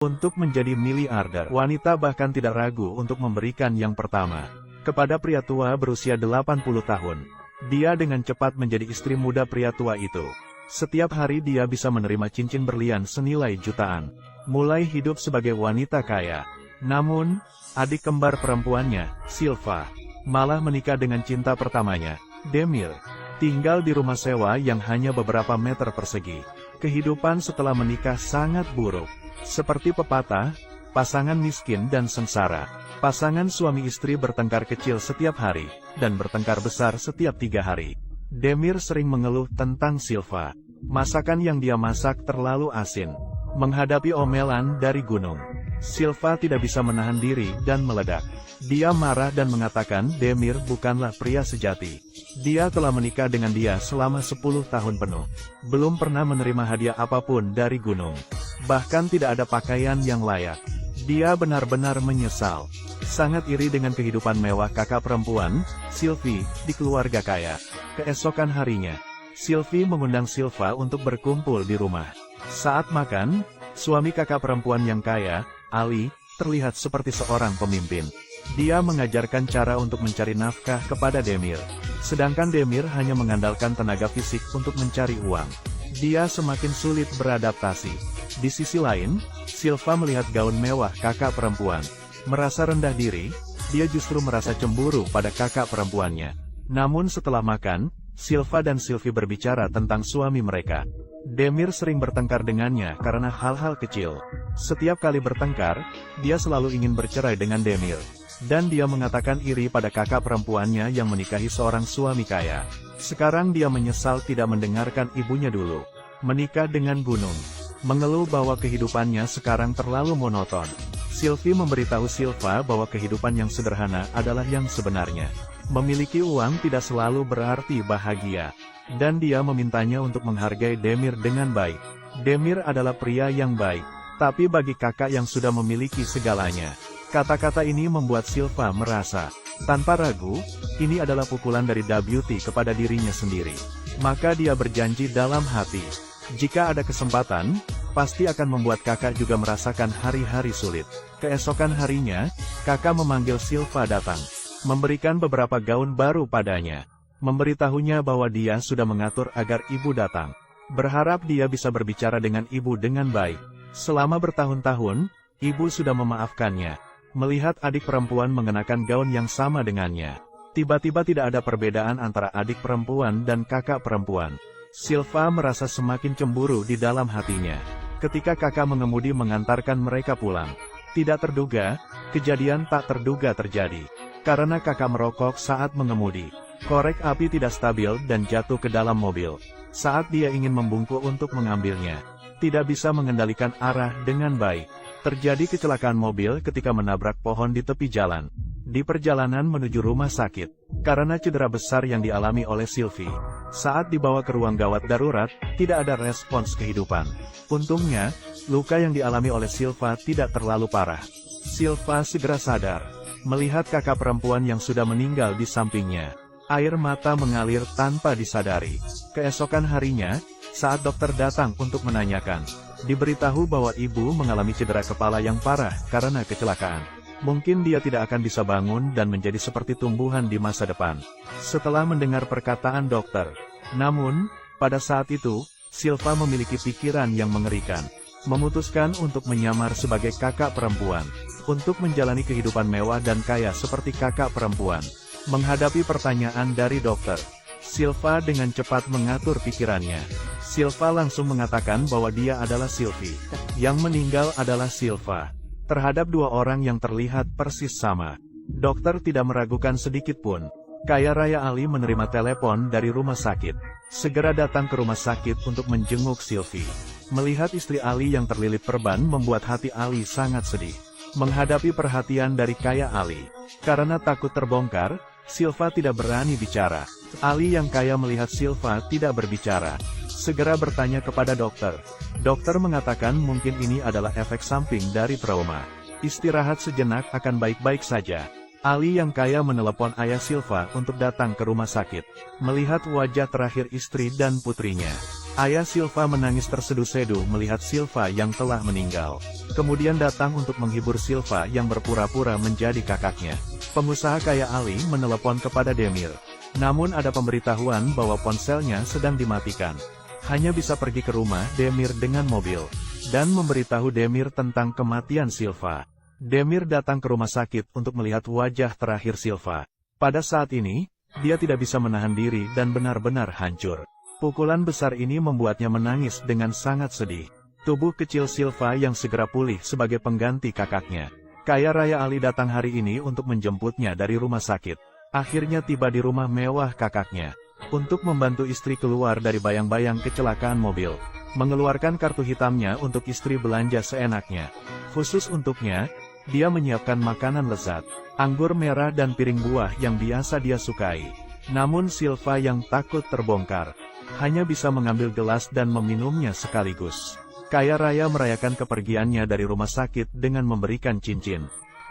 Untuk menjadi miliarder, wanita bahkan tidak ragu untuk memberikan yang pertama. Kepada pria tua berusia 80 tahun, dia dengan cepat menjadi istri muda pria tua itu. Setiap hari dia bisa menerima cincin berlian senilai jutaan. Mulai hidup sebagai wanita kaya. Namun, adik kembar perempuannya, Silva, malah menikah dengan cinta pertamanya, Demir. Tinggal di rumah sewa yang hanya beberapa meter persegi. Kehidupan setelah menikah sangat buruk. Seperti pepatah, pasangan miskin dan sengsara. Pasangan suami istri bertengkar kecil setiap hari, dan bertengkar besar setiap 3 hari. Demir sering mengeluh tentang Silva. Masakan yang dia masak terlalu asin. Menghadapi omelan dari gunung, Silva tidak bisa menahan diri dan meledak. Dia marah dan mengatakan Demir bukanlah pria sejati. Dia telah menikah dengan dia selama 10 tahun penuh. Belum pernah menerima hadiah apapun dari gunung. Bahkan tidak ada pakaian yang layak. Dia benar-benar menyesal. Sangat iri dengan kehidupan mewah kakak perempuan, Sylvie, di keluarga kaya. Keesokan harinya, Sylvie mengundang Silva untuk berkumpul di rumah. Saat makan, suami kakak perempuan yang kaya, Ali, terlihat seperti seorang pemimpin. Dia mengajarkan cara untuk mencari nafkah kepada Demir. Sedangkan Demir hanya mengandalkan tenaga fisik untuk mencari uang. Dia semakin sulit beradaptasi. Di sisi lain, Silva melihat gaun mewah kakak perempuan. Merasa rendah diri, dia justru merasa cemburu pada kakak perempuannya. Namun setelah makan, Silva dan Sylvie berbicara tentang suami mereka. Demir sering bertengkar dengannya karena hal-hal kecil. Setiap kali bertengkar, dia selalu ingin bercerai dengan Demir. Dan dia mengatakan iri pada kakak perempuannya yang menikahi seorang suami kaya. Sekarang dia menyesal tidak mendengarkan ibunya dulu. Menikah dengan gunung. Mengeluh bahwa kehidupannya sekarang terlalu monoton. Sylvie memberitahu Silva bahwa kehidupan yang sederhana adalah yang sebenarnya. Memiliki uang tidak selalu berarti bahagia. Dan dia memintanya untuk menghargai Demir dengan baik. Demir adalah pria yang baik. Tapi bagi kakak yang sudah memiliki segalanya. Kata-kata ini membuat Silva merasa, tanpa ragu, ini adalah pukulan dari WT kepada dirinya sendiri. Maka dia berjanji dalam hati, jika ada kesempatan, pasti akan membuat kakak juga merasakan hari-hari sulit. Keesokan harinya, kakak memanggil Silva datang, memberikan beberapa gaun baru padanya, memberitahunya bahwa dia sudah mengatur agar ibu datang. Berharap dia bisa berbicara dengan ibu dengan baik. Selama bertahun-tahun, ibu sudah memaafkannya. Melihat adik perempuan mengenakan gaun yang sama dengannya, tiba-tiba tidak ada perbedaan antara adik perempuan dan kakak perempuan. Silva merasa semakin cemburu di dalam hatinya. Ketika kakak mengemudi mengantarkan mereka pulang, tidak terduga, kejadian tak terduga terjadi. Karena kakak merokok saat mengemudi, korek api tidak stabil dan jatuh ke dalam mobil. Saat dia ingin membungkuk untuk mengambilnya, tidak bisa mengendalikan arah dengan baik. Terjadi kecelakaan mobil ketika menabrak pohon di tepi jalan. Di perjalanan menuju rumah sakit, karena cedera besar yang dialami oleh Sylvie. Saat dibawa ke ruang gawat darurat, tidak ada respons kehidupan. Untungnya, luka yang dialami oleh Silva tidak terlalu parah. Silva segera sadar, melihat kakak perempuan yang sudah meninggal di sampingnya. Air mata mengalir tanpa disadari. Keesokan harinya, saat dokter datang untuk menanyakan, diberitahu bahwa ibu mengalami cedera kepala yang parah karena kecelakaan. Mungkin dia tidak akan bisa bangun dan menjadi seperti tumbuhan di masa depan. Setelah mendengar perkataan dokter. Namun, pada saat itu, Silva memiliki pikiran yang mengerikan. Memutuskan untuk menyamar sebagai kakak perempuan. Untuk menjalani kehidupan mewah dan kaya seperti kakak perempuan. Menghadapi pertanyaan dari dokter, Silva dengan cepat mengatur pikirannya. Silva langsung mengatakan bahwa dia adalah Sylvie. Yang meninggal adalah Silva. Terhadap dua orang yang terlihat persis sama. Dokter tidak meragukan sedikit pun. Kaya raya Ali menerima telepon dari rumah sakit. Segera datang ke rumah sakit untuk menjenguk Sylvie. Melihat istri Ali yang terlilit perban membuat hati Ali sangat sedih. Menghadapi perhatian dari Kaya Ali. Karena takut terbongkar, Silva tidak berani bicara. Ali yang kaya melihat Silva tidak berbicara. Segera bertanya kepada dokter. Dokter mengatakan mungkin ini adalah efek samping dari trauma. Istirahat sejenak akan baik-baik saja. Ali yang kaya menelepon ayah Silva untuk datang ke rumah sakit. Melihat wajah terakhir istri dan putrinya, Ayah Silva menangis terseduh-seduh melihat Silva yang telah meninggal. Kemudian datang untuk menghibur Silva yang berpura-pura menjadi kakaknya. Pengusaha kaya Ali menelepon kepada Demir. Namun ada pemberitahuan bahwa ponselnya sedang dimatikan. Hanya bisa pergi ke rumah Demir dengan mobil, dan memberitahu Demir tentang kematian Silva. Demir datang ke rumah sakit untuk melihat wajah terakhir Silva. Pada saat ini, dia tidak bisa menahan diri dan benar-benar hancur. Pukulan besar ini membuatnya menangis dengan sangat sedih. Tubuh kecil Silva yang segera pulih sebagai pengganti kakaknya. Kaya Raya Ali datang hari ini untuk menjemputnya dari rumah sakit. Akhirnya tiba di rumah mewah kakaknya. Untuk membantu istri keluar dari bayang-bayang kecelakaan mobil. Mengeluarkan kartu hitamnya untuk istri belanja seenaknya. Khusus untuknya, dia menyiapkan makanan lezat, anggur merah dan piring buah yang biasa dia sukai. Namun Silva yang takut terbongkar, hanya bisa mengambil gelas dan meminumnya sekaligus. Kaya Raya merayakan kepergiannya dari rumah sakit dengan memberikan cincin.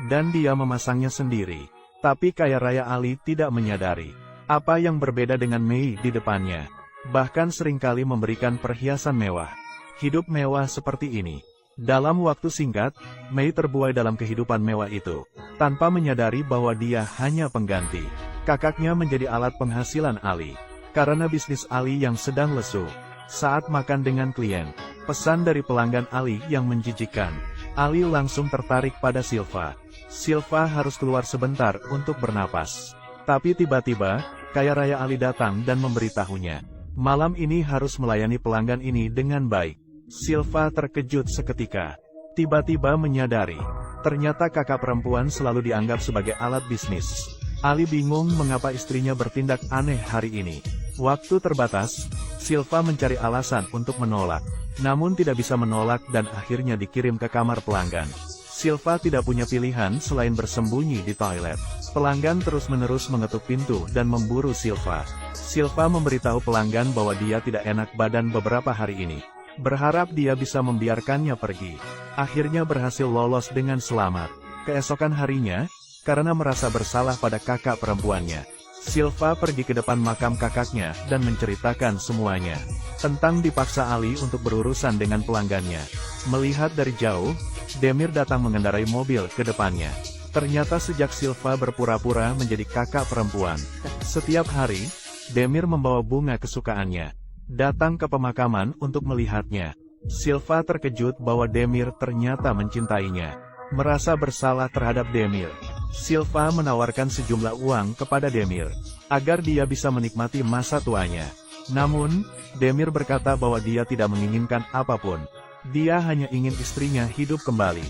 Dan dia memasangnya sendiri. Tapi Kaya Raya Ali tidak menyadari apa yang berbeda dengan Mei di depannya. Bahkan seringkali memberikan perhiasan mewah. Hidup mewah seperti ini. Dalam waktu singkat, Mei terbuai dalam kehidupan mewah itu. Tanpa menyadari bahwa dia hanya pengganti. Kakaknya menjadi alat penghasilan Ali. Karena bisnis Ali yang sedang lesu. Saat makan dengan klien, pesan dari pelanggan Ali yang menjijikkan. Ali langsung tertarik pada Silva. Silva harus keluar sebentar untuk bernapas. Tapi tiba-tiba, Kaya Raya Ali datang dan memberitahunya. Malam ini harus melayani pelanggan ini dengan baik. Silva terkejut seketika. Tiba-tiba menyadari. Ternyata kakak perempuan selalu dianggap sebagai alat bisnis. Ali bingung mengapa istrinya bertindak aneh hari ini. Waktu terbatas, Silva mencari alasan untuk menolak. Namun tidak bisa menolak dan akhirnya dikirim ke kamar pelanggan. Silva tidak punya pilihan selain bersembunyi di toilet. Pelanggan terus-menerus mengetuk pintu dan memburu Silva. Silva memberitahu pelanggan bahwa dia tidak enak badan beberapa hari ini. Berharap dia bisa membiarkannya pergi. Akhirnya berhasil lolos dengan selamat. Keesokan harinya, karena merasa bersalah pada kakak perempuannya, Silva pergi ke depan makam kakaknya dan menceritakan semuanya. Tentang dipaksa Ali untuk berurusan dengan pelanggannya. Melihat dari jauh, Demir datang mengendarai mobil ke depannya. Ternyata sejak Silva berpura-pura menjadi kakak perempuan, setiap hari, Demir membawa bunga kesukaannya. Datang ke pemakaman untuk melihatnya. Silva terkejut bahwa Demir ternyata mencintainya. Merasa bersalah terhadap Demir, Silva menawarkan sejumlah uang kepada Demir, agar dia bisa menikmati masa tuanya. Namun, Demir berkata bahwa dia tidak menginginkan apapun. Dia hanya ingin istrinya hidup kembali.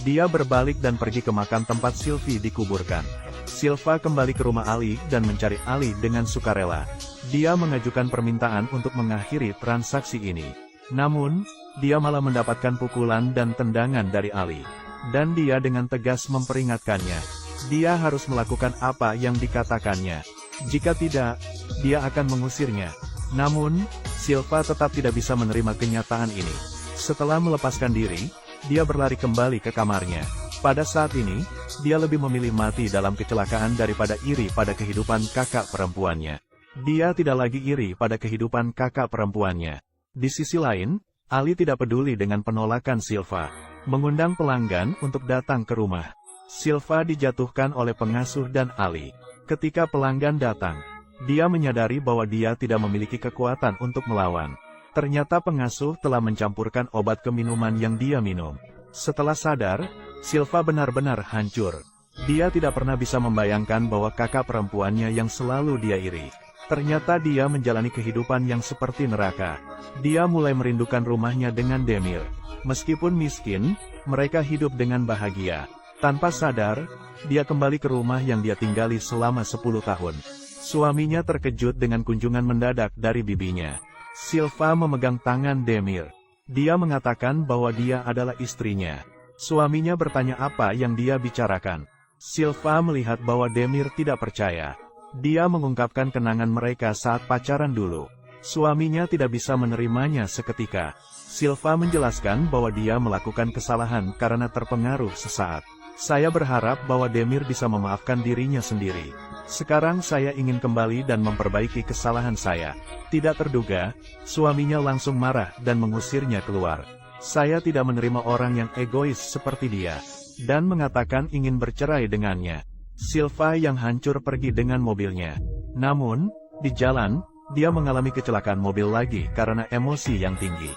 Dia berbalik dan pergi ke makam tempat Silvi dikuburkan. Silva kembali ke rumah Ali dan mencari Ali dengan sukarela. Dia mengajukan permintaan untuk mengakhiri transaksi ini. Namun, dia malah mendapatkan pukulan dan tendangan dari Ali. Dan dia dengan tegas memperingatkannya. Dia harus melakukan apa yang dikatakannya. Jika tidak, dia akan mengusirnya. Namun, Silva tetap tidak bisa menerima kenyataan ini. Setelah melepaskan diri, dia berlari kembali ke kamarnya. Pada saat ini, dia lebih memilih mati dalam kecelakaan daripada iri pada kehidupan kakak perempuannya. Dia tidak lagi iri pada kehidupan kakak perempuannya. Di sisi lain, Ali tidak peduli dengan penolakan Silva. Mengundang pelanggan untuk datang ke rumah. Silva dijatuhkan oleh pengasuh dan Ali. Ketika pelanggan datang, dia menyadari bahwa dia tidak memiliki kekuatan untuk melawan. Ternyata pengasuh telah mencampurkan obat ke minuman yang dia minum. Setelah sadar, Silva benar-benar hancur. Dia tidak pernah bisa membayangkan bahwa kakak perempuannya yang selalu dia iri. Ternyata dia menjalani kehidupan yang seperti neraka. Dia mulai merindukan rumahnya dengan Demir. Meskipun miskin, mereka hidup dengan bahagia. Tanpa sadar, dia kembali ke rumah yang dia tinggali selama 10 tahun. Suaminya terkejut dengan kunjungan mendadak dari bibinya. Silva memegang tangan Demir. Dia mengatakan bahwa dia adalah istrinya. Suaminya bertanya apa yang dia bicarakan. Silva melihat bahwa Demir tidak percaya. Dia mengungkapkan kenangan mereka saat pacaran dulu. Suaminya tidak bisa menerimanya seketika. Silva menjelaskan bahwa dia melakukan kesalahan karena terpengaruh sesaat. Saya berharap bahwa Demir bisa memaafkan dirinya sendiri. Sekarang saya ingin kembali dan memperbaiki kesalahan saya. Tidak terduga, suaminya langsung marah dan mengusirnya keluar. Saya tidak menerima orang yang egois seperti dia. Dan mengatakan ingin bercerai dengannya. Silva yang hancur pergi dengan mobilnya. Namun, di jalan, dia mengalami kecelakaan mobil lagi karena emosi yang tinggi.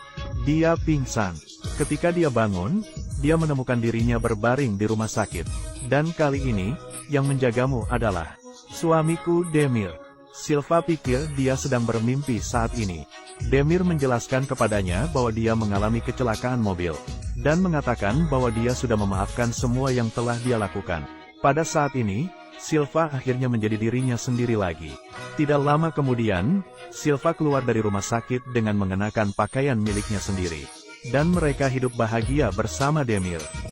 Dia pingsan. Ketika dia bangun, dia menemukan dirinya berbaring di rumah sakit. Dan kali ini, yang menjagamu adalah suamiku Demir. Silva pikir dia sedang bermimpi saat ini. Demir menjelaskan kepadanya bahwa dia mengalami kecelakaan mobil. Dan mengatakan bahwa dia sudah memaafkan semua yang telah dia lakukan. Pada saat ini, Silva akhirnya menjadi dirinya sendiri lagi. Tidak lama kemudian, Silva keluar dari rumah sakit dengan mengenakan pakaian miliknya sendiri. Dan mereka hidup bahagia bersama Demir.